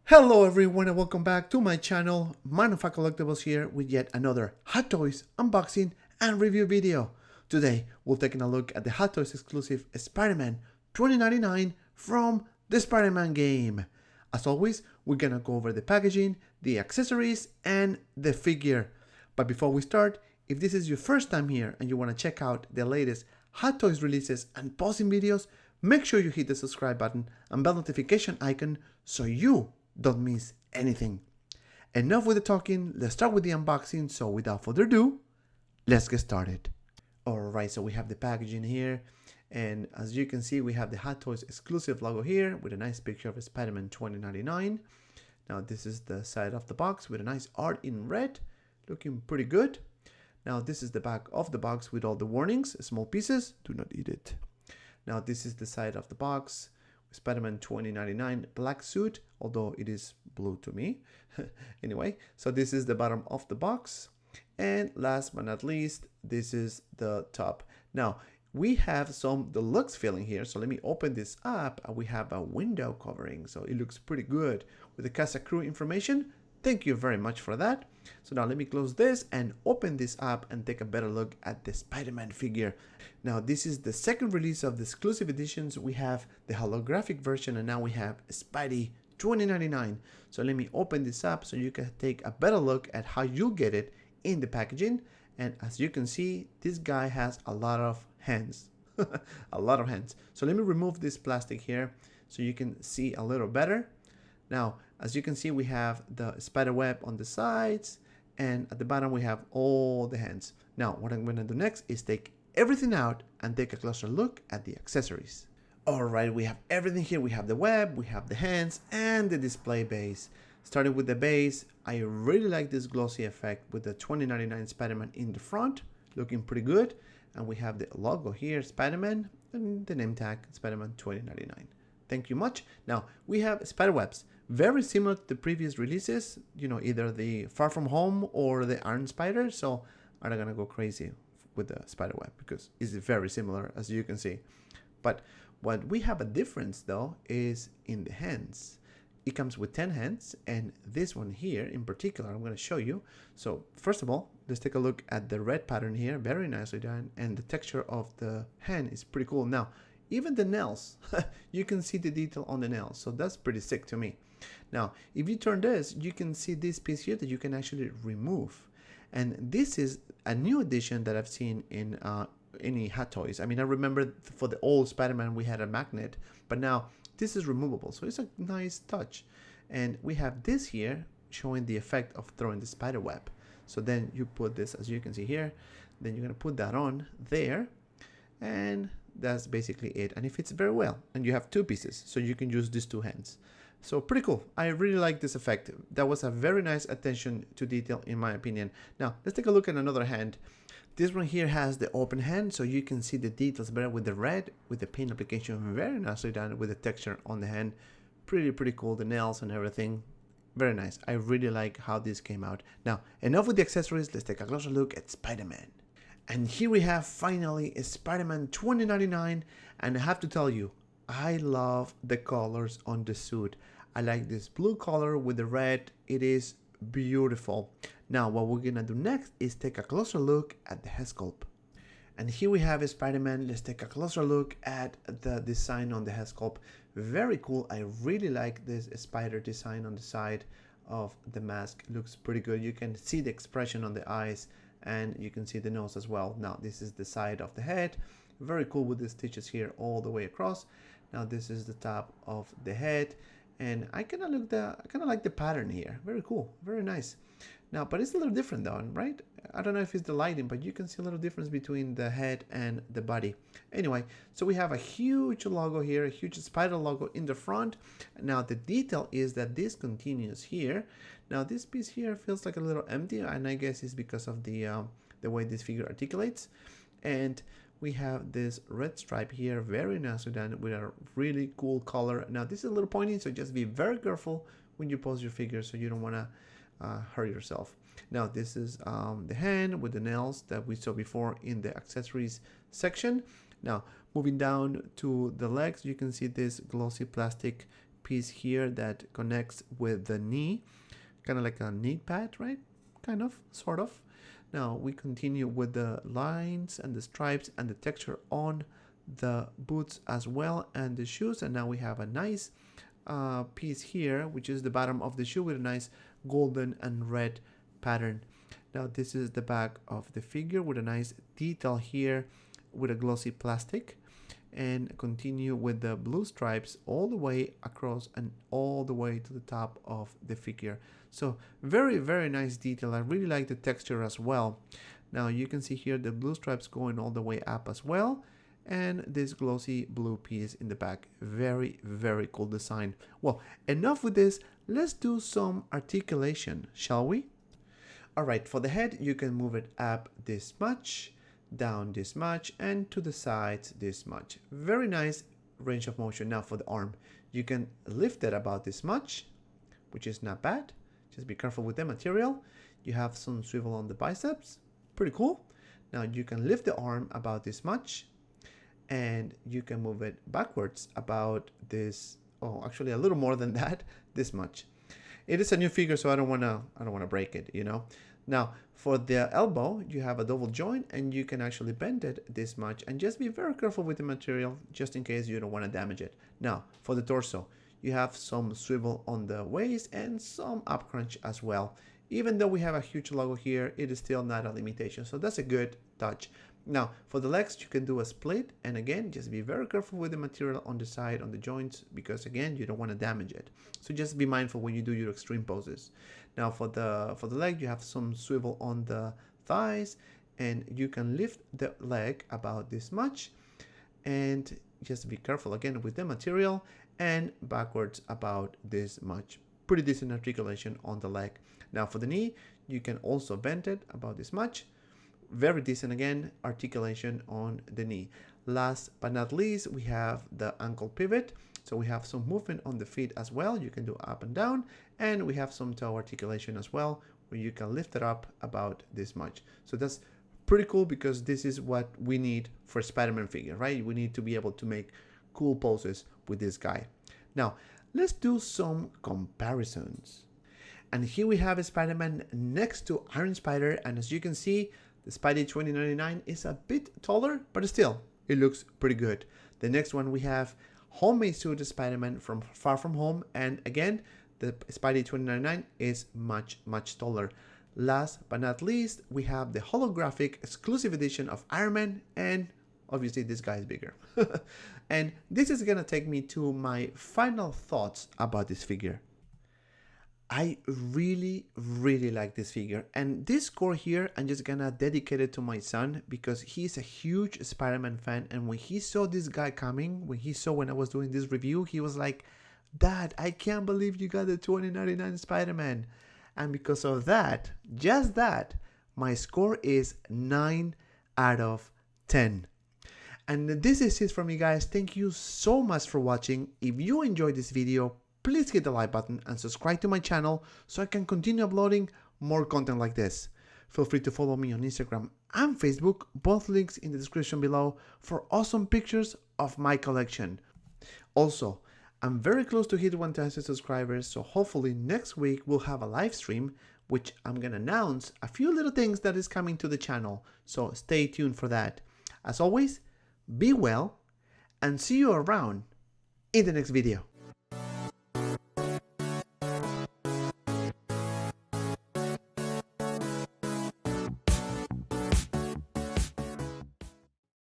Hello everyone and welcome back to my channel. Manufactured Collectibles here with yet another Hot Toys unboxing and review video. Today we're taking a look at the Hot Toys exclusive Spider-Man 2099 from the Spider-Man game. As always, we're gonna go over the packaging, the accessories, and the figure. But before we start, if this is your first time here and you want to check out the latest Hot Toys releases and posting videos, make sure you hit the subscribe button and bell notification icon so you don't miss anything. Enough with the talking, let's start with the unboxing. So without further ado, let's get started. Alright, so we have the packaging here, and as you can see we have the Hot Toys exclusive logo here with a nice picture of Spider-Man 2099. Now this is the side of the box with a nice art in red, looking pretty good. Now this is the back of the box with all the warnings, small pieces, do not eat it. Now this is the side of the box, Spider-Man 2099 black suit, although it is blue to me. Anyway, so this is the bottom of the box, and last but not least, this is the top. Now we have some deluxe feeling here, so let me open this up, and we have a window covering, so it looks pretty good with the cast and crew information. Thank you very much for that. So now let me close this and open this up and take a better look at the Spider-Man figure. Now this is the second release of the exclusive editions. We have the holographic version and now we have Spidey 2099. So let me open this up so you can take a better look at how you get it in the packaging. And as you can see, this guy has a lot of hands. A lot of hands. So let me remove this plastic here so you can see a little better. Now, as you can see, we have the spider web on the sides, and at the bottom we have all the hands. Now, what I'm going to do next is take everything out and take a closer look at the accessories. Alright, we have everything here. We have the web, we have the hands, and the display base. Starting with the base, I really like this glossy effect with the 2099 Spider-Man in the front, looking pretty good. And we have the logo here, Spider-Man, and the name tag, Spider-Man 2099. Thank you much. Now, we have spider webs. Very similar to the previous releases, you know, either the Far From Home or the Iron Spider. So I'm not gonna go crazy with the spider web because it's very similar, as you can see. But what we have a difference though is in the hands. It comes with 10 hands, and this one here in particular I'm going to show you. So first of all, let's take a look at the red pattern here, very nicely done, and the texture of the hand is pretty cool. Now even the nails, you can see the detail on the nails, so that's pretty sick to me. Now if you turn this, you can see this piece here that you can actually remove, and this is a new addition that I've seen in any Hot Toys. I mean, I remember for the old Spider-Man we had a magnet, but now this is removable, so it's a nice touch. And we have this here showing the effect of throwing the spider web. So then you put this, as you can see here, then you're going to put that on there, and that's basically it, and it fits very well. And you have two pieces, so you can use these two hands. So pretty cool. I really like this effect. That was a very nice attention to detail in my opinion. Now let's take a look at another hand. This one here has the open hand, so you can see the details better with the red, with the paint application very nicely done with the texture on the hand. Pretty cool, the nails and everything. Very nice. I really like how this came out. Now enough with the accessories, let's take a closer look at Spider-Man. And here we have finally a Spider-Man 2099, and I have to tell you, I love the colors on the suit. I like this blue color with the red. It is beautiful. Now what we're gonna do next is take a closer look at the head sculpt. And here we have a Spider-Man. Let's take a closer look at the design on the head sculpt. Very cool. I really like this spider design on the side of the mask. It looks pretty good. You can see the expression on the eyes, and you can see the nose as well. Now this is the side of the head. Very cool with the stitches here all the way across. Now this is the top of the head, and I kind of like the pattern here. Very cool, very nice. Now, but it's a little different though, right? I don't know if it's the lighting, but you can see a little difference between the head and the body. Anyway, so we have a huge logo here, a huge spider logo in the front. Now the detail is that this continues here. Now this piece here feels like a little empty, and I guess it's because of the way this figure articulates. And we have this red stripe here, very nicely done with a really cool color. Now this is a little pointy, so just be very careful when you pose your figure so you don't want to hurt yourself. Now this is the hand with the nails that we saw before in the accessories section. Now moving down to the legs, you can see this glossy plastic piece here that connects with the knee, kind of like a knee pad, right? Kind of, sort of. Now we continue with the lines and the stripes and the texture on the boots as well and the shoes. And now we have a nice piece here, which is the bottom of the shoe with a nice golden and red pattern. Now this is the back of the figure with a nice detail here with a glossy plastic, and continue with the blue stripes all the way across and all the way to the top of the figure. So very, very nice detail. I really like the texture as well. Now you can see here the blue stripes going all the way up as well, and this glossy blue piece in the back. Very, very cool design. Well, enough with this. Let's do some articulation, shall we? All right, for the head, you can move it up this much, down this much, and to the sides this much. Very nice range of motion. Now for the arm, you can lift it about this much, which is not bad. Just be careful with the material. You have some swivel on the biceps. Pretty cool. Now you can lift the arm about this much, and you can move it backwards about this, oh, actually a little more than that, this much. It is a new figure, so I don't wanna break it, you know. Now for the elbow, you have a double joint, and you can actually bend it this much, and just be very careful with the material just in case you don't want to damage it. Now for the torso, you have some swivel on the waist and some up crunch as well. Even though we have a huge logo here, it is still not a limitation, so that's a good touch. Now for the legs, you can do a split, and again, just be very careful with the material on the side, on the joints, because again, you don't want to damage it. So just be mindful when you do your extreme poses. Now for the leg, you have some swivel on the thighs, and you can lift the leg about this much, and just be careful again with the material, and backwards about this much. Pretty decent articulation on the leg. Now for the knee, you can also bend it about this much. Very decent again, articulation on the knee. Last but not least, we have the ankle pivot. So we have some movement on the feet as well. You can do up and down, and we have some toe articulation as well, where you can lift it up about this much. So that's pretty cool, because this is what we need for a Spider-Man figure, right? We need to be able to make cool poses with this guy. Now, let's do some comparisons. And here we have a Spider-Man next to Iron Spider, and as you can see, the Spidey 2099 is a bit taller, but still, it looks pretty good. The next one, we have Homemade Suit Spider-Man from Far From Home, and again, the Spidey 2099 is much, much taller. Last but not least, we have the holographic exclusive edition of Iron Man, and obviously this guy is bigger. And this is gonna take me to my final thoughts about this figure. I really, really like this figure, and this score here I'm just gonna dedicate it to my son, because he's a huge Spider-Man fan, and when he saw this guy coming, when I was doing this review, he was like, "Dad, I can't believe you got the 2099 Spider-Man." And because of that, just that, my score is 9 out of 10. And this is it from me, guys. Thank you so much for watching. If you enjoyed this video, please hit the like button and subscribe to my channel so I can continue uploading more content like this. Feel free to follow me on Instagram and Facebook, both links in the description below, for awesome pictures of my collection. Also, I'm very close to hit 1,000 subscribers, so hopefully next week we'll have a live stream, which I'm gonna announce a few little things that is coming to the channel, so stay tuned for that. As always, be well, and see you around in the next video.